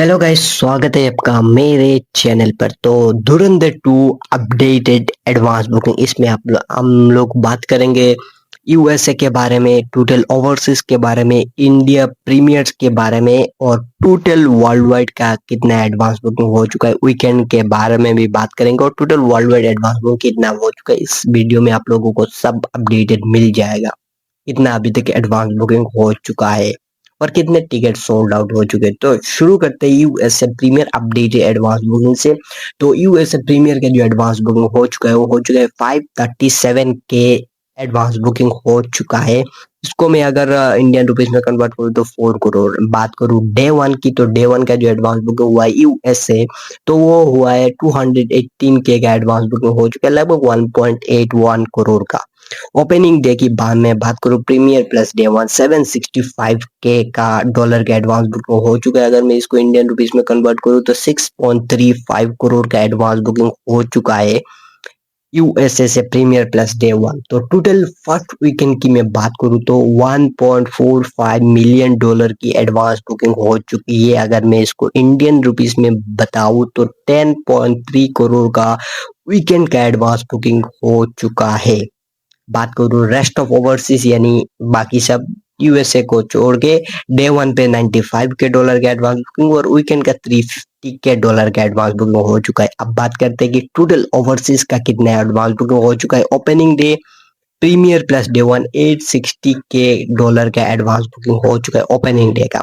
Hello guys, स्वागत है आपका मेरे चैनल पर। तो धुरंधर 2 अपडेटेड एडवांस बुकिंग, इसमें हम लोग बात करेंगे यूएसए के बारे में, टोटल ओवरसीज के बारे में, इंडिया प्रीमियर्स के बारे में और टोटल वर्ल्ड वाइड का कितना एडवांस बुकिंग हो चुका है वीकेंड के बारे में भी बात करेंगे और total world wide advance booking कितना हो चुका है इस वीडियो में आप लोगों को सब अपडेटेड मिल जाएगा। कितना अभी तक एडवांस बुकिंग हो चुका है और कितने टिकट सोल्ड आउट हो चुके हैं। तो शुरू करते हैं USA premiere update advance booking से। तो यूएसए प्रीमियर का जो एडवांस बुकिंग हो चुका है वो हो चुका है 537 के एडवांस बुकिंग हो चुका है। इसको मैं अगर इंडियन रुपीस में कन्वर्ट करूँ तो 4 करोड़। बात करूँ डे वन की, तो डे वन का जो एडवांस बुकिंग हुआ है यूएसए, तो वो हुआ है 218 के का एडवांस बुकिंग हो चुका है, लगभग 1.81 करोड़ का। ओपनिंग डे की मैं बात करूं, प्रीमियर प्लस डे वन 765 के का डॉलर का एडवांस बुकिंग हो चुका है। अगर मैं इसको इंडियन रुपीस में कन्वर्ट करूं तो 6.35 करोड़ का एडवांस बुकिंग हो चुका है यूएसए से प्रीमियर प्लस डे वन। तो टोटल फर्स्ट वीकेंड की मैं बात करूं तो 1.45 मिलियन डॉलर की एडवांस बुकिंग हो चुकी है। अगर मैं इसको इंडियन रुपीस में बताऊं तो 10.3 करोड़ का वीकेंड का एडवांस बुकिंग हो चुका है। बात करूँ रेस्ट ऑफ ओवरसीज यानी बाकी सब यूएसए को छोड़ के, डे वन पे 95 के डॉलर का एडवांस बुकिंग और वीकेंड का 350 के डॉलर का एडवांस बुकिंग हो चुका है। अब बात करते हैं कि टोटल ओवरसीज का कितना एडवांस बुकिंग हो चुका है। Opening day premiere plus day one 860 के डॉलर का एडवांस बुकिंग हो चुका है ओपनिंग डे का।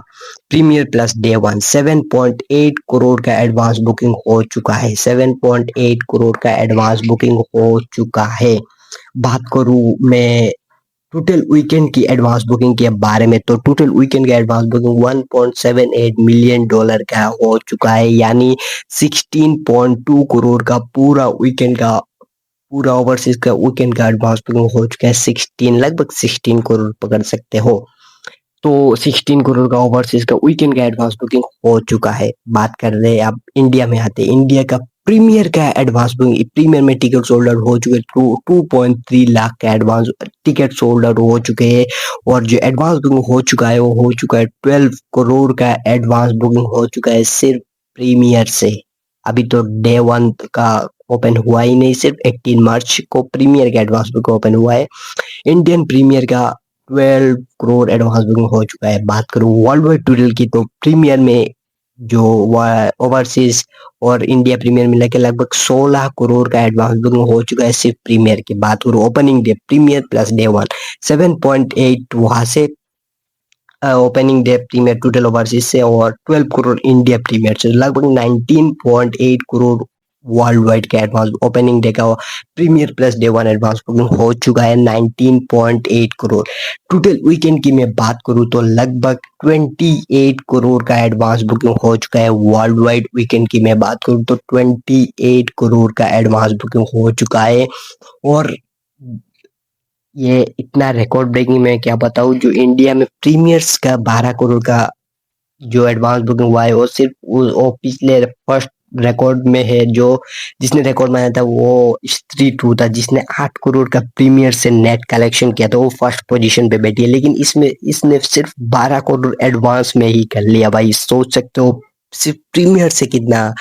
Premiere plus day one 7.8 crore का एडवांस बुकिंग हो चुका है। 7.8 करोड़ का एडवांस बुकिंग हो चुका है। बात करूं मैं टोटल वीकेंड की एडवांस बुकिंग के बारे में, तो टोटल वीकेंड का एडवांस बुकिंग 1.78 मिलियन डॉलर का हो चुका है, यानी 16.2 करोड़ का पूरा वीकेंड का, पूरा ओवरसीज का वीकेंड का एडवांस बुकिंग हो चुका है। 16 लगभग 16 करोड़ पकड़ सकते हो। तो 16 करोड़ का ओवरसीज का वीकेंड का एडवांस बुकिंग हो चुका है। बात कर रहे हैं अब इंडिया में आते हैं। इंडिया का प्रीमियर का एडवांस बुकिंग, प्रीमियर में टिकट सोल्ड आउट हो चुके 2.3 लाख का एडवांस टिकट सोल्ड आउट हो चुके हैं। और जो एडवांस बुकिंग हो चुका है वो हो चुका है 12 करोड़ का एडवांस बुकिंग हो चुका है सिर्फ प्रीमियर से। अभी तो डे वन का ओपन हुआ ही नहीं, सिर्फ 18 मार्च को प्रीमियर का एडवांस बुकिंग ओपन हुआ है। इंडियन प्रीमियर का 12 करोड़ एडवांस बुकिंग हो चुका है। बात करूं वर्ल्ड वाइड टोटल की, तो प्रीमियर में जो ओवरसीज और इंडिया प्रीमियर मिला के लगभग 16 करोड़ का एडवांस बुकिंग हो चुका है सिर्फ प्रीमियर की। बात करूं opening day premiere plus day one 7.8 वहां से opening day premiere total overseas से और 12 करोड़ इंडिया प्रीमियर से, लगभग 19.8 करोड़ वर्ल्ड वाइड का एडवांस ओपनिंग डे का premiere plus day one advance booking हो चुका है 19.8 करोड़। टोटल वीकेंड की मैं बात करूं तो लगभग 28 करोड़ का एडवांस बुकिंग हो चुका है। वर्ल्ड वाइड वीकेंड की मैं बात करूं तो 28 करोड़ का एडवांस बुकिंग हो चुका है। और ये इतना रिकॉर्ड ब्रेकिंग मैं क्या बताऊं, जो इंडिया में प्रीमियर्स का 12 करोड़ का जो एडवांस बुकिंग हुआ है वो सिर्फ वो पिछले फर्स्ट रिकॉर्ड में है। जो जिसने रिकॉर्ड बनाया था वो स्त्री टू था, जिसने 8 करोड़ का प्रीमियर से नेट कलेक्शन किया था, वो फर्स्ट पोजीशन पे बैठी है। लेकिन इसमें इसने सिर्फ 12 करोड़ एडवांस में ही कर लिया। भाई सोच सकते हो सिर्फ प्रीमियर से कितना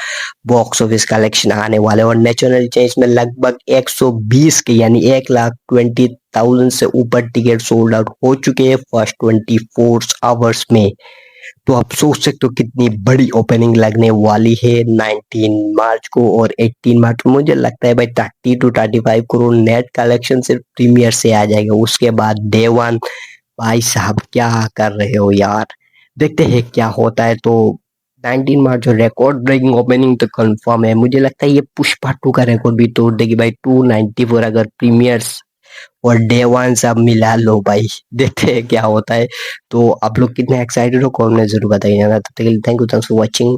बॉक्स ऑफिस कलेक्शन आने वाले। और नेशनल चेंज में लगभग 120 के यानी 1,20,000 से ऊपर टिकट सोल्ड आउट हो चुके हैं फर्स्ट 24 आवर्स में। तो आप सोच सकते हो कितनी बड़ी ओपनिंग लगने वाली है 19 मार्च को और 18 मार्च को। मुझे लगता है भाई 30 to 35 करोड़ नेट कलेक्शन सिर्फ प्रीमियर से आ जाएगा। उसके बाद डे वन, भाई साहब क्या कर रहे हो यार, देखते हैं क्या होता है। तो 19 मार्च जो रिकॉर्ड ब्रेकिंग ओपनिंग तो कंफर्म है। मुझे लगता है ये पुष्पा 2 का रिकॉर्ड भी तोड़ देगी भाई। 294 अगर प्रीमियर्स और डे वन सब मिला लो भाई, देखते हैं क्या होता है। तो आप लोग कितने एक्साइटेड हो कमेंट में जरूर बताइए। तब तक के लिए thank you, thanks for watching.